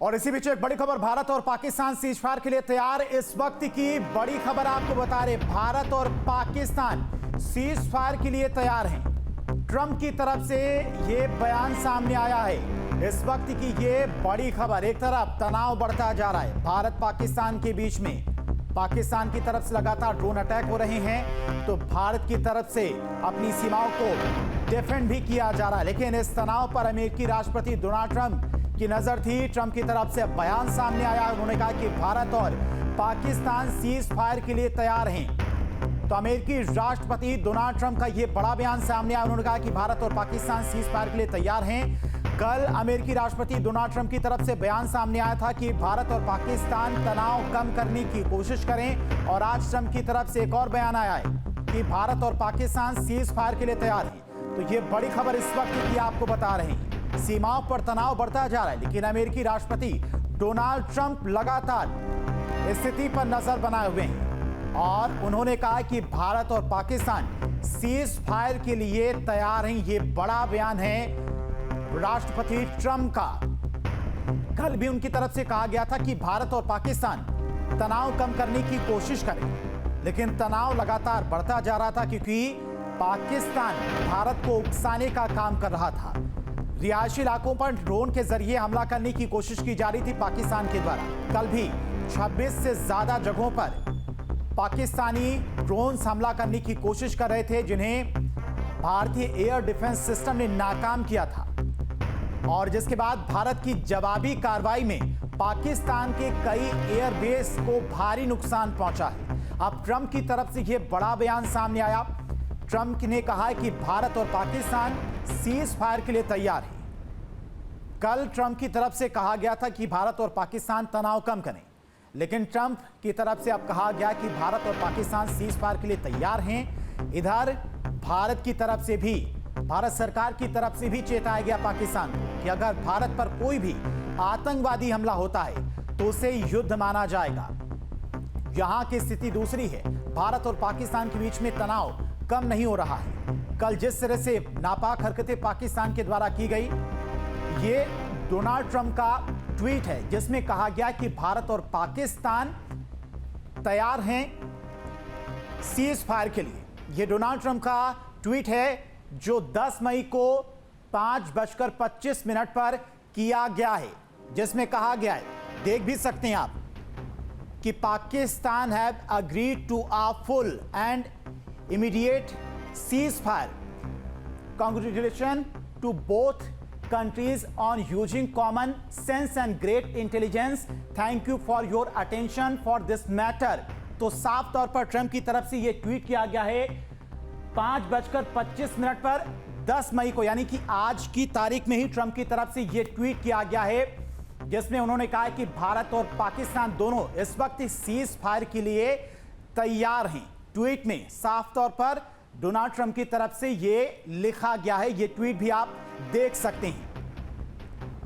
और इसी बीच एक बड़ी खबर, भारत और पाकिस्तान सीज फायर के लिए तैयार। इस वक्त की बड़ी खबर आपको बता रहे, भारत और पाकिस्तान सीज फायर के लिए तैयार हैं। ट्रंप की तरफ से ये बयान सामने आया है। इस वक्त की ये बड़ी खबर, एक तरफ तनाव बढ़ता जा रहा है भारत पाकिस्तान के बीच में, पाकिस्तान की तरफ से लगातार ड्रोन अटैक हो रहे हैं, तो भारत की तरफ से अपनी सीमाओं को डिफेंड भी किया जा रहा है। लेकिन इस तनाव पर अमेरिकी राष्ट्रपति डोनाल्ड ट्रंप की नजर थी। ट्रंप की तरफ से बयान सामने आया, उन्होंने कहा कि भारत और पाकिस्तान सीज फायर के लिए तैयार हैं। तो अमेरिकी राष्ट्रपति डोनाल्ड ट्रंप का यह बड़ा बयान सामने आया, उन्होंने कहा कि भारत और पाकिस्तान सीज फायर के लिए तैयार हैं। कल अमेरिकी राष्ट्रपति डोनाल्ड ट्रंप की तरफ से बयान सामने आया था कि भारत और पाकिस्तान तनाव कम करने की कोशिश करें, और आज ट्रंप की तरफ से एक और बयान आया है कि भारत और पाकिस्तान सीज फायर के लिए तैयार हैं। तो ये बड़ी खबर इस वक्त की आपको बता रहे हैं। सीमाओं पर तनाव बढ़ता जा रहा है, लेकिन अमेरिकी राष्ट्रपति डोनाल्ड ट्रंप लगातार स्थिति पर नजर बनाए हुए हैं, और उन्होंने कहा कि भारत और पाकिस्तान सीज फायर के लिए तैयार हैं। ये बड़ा बयान है राष्ट्रपति ट्रंप का। कल भी उनकी तरफ से कहा गया था कि भारत और पाकिस्तान तनाव कम करने की कोशिश करें, लेकिन तनाव लगातार बढ़ता जा रहा था, क्योंकि पाकिस्तान भारत को उकसाने का काम कर रहा था। रिहायशी इलाकों पर ड्रोन के जरिए हमला करने की कोशिश की जा रही थी पाकिस्तान के द्वारा। कल भी 26 से ज्यादा जगहों पर पाकिस्तानी ड्रोन्स हमला करने की कोशिश कर रहे थे, जिन्हें भारतीय एयर डिफेंस सिस्टम ने नाकाम किया था, और जिसके बाद भारत की जवाबी कार्रवाई में पाकिस्तान के कई एयरबेस को भारी नुकसान पहुंचा है। अब ट्रंप की तरफ से यह बड़ा बयान सामने आया। ट्रंप ने कहा कि भारत और पाकिस्तान सीज फायर के लिए तैयार है। कल ट्रंप की तरफ से कहा गया था कि भारत और पाकिस्तान तनाव कम करें, लेकिन ट्रंप की तरफ से अब कहा गया कि भारत और पाकिस्तान सीज फायर के लिए तैयार हैं। इधर भारत की तरफ से भी, भारत सरकार की तरफ से भी चेताया गया पाकिस्तान को कि अगर भारत पर कोई भी आतंकवादी हमला होता है तो उसे युद्ध माना जाएगा। यहां की स्थिति दूसरी है, भारत और पाकिस्तान के बीच में तनाव कम नहीं हो रहा है। कल जिस तरह से नापाक हरकतें पाकिस्तान के द्वारा की गई, ये डोनाल्ड ट्रंप का ट्वीट है जिसमें कहा गया कि भारत और पाकिस्तान तैयार हैं सीज फायर के लिए। ये डोनाल्ड ट्रंप का ट्वीट है जो 10 मई को 5:25 पर किया गया है, जिसमें कहा गया है, देख भी सकते हैं आप, कि Pakistan have agreed to a full and immediate ceasefire. Congratulations to both countries on using common sense and great intelligence. Thank you for your attention for this matter. तो साफ तौर पर ट्रंप की तरफ से यह ट्वीट किया गया है 5:25 पर 10 मई को, यानी कि आज की तारीख में ही ट्रंप की तरफ से यह ट्वीट किया गया है, जिसमें उन्होंने कहा कि भारत और पाकिस्तान दोनों इस वक्त सीज फायर के लिए तैयार हैं। ट्वीट में साफ तौर पर डोनाल्ड ट्रंप की तरफ से यह लिखा गया है। यह ट्वीट भी आप देख सकते हैं।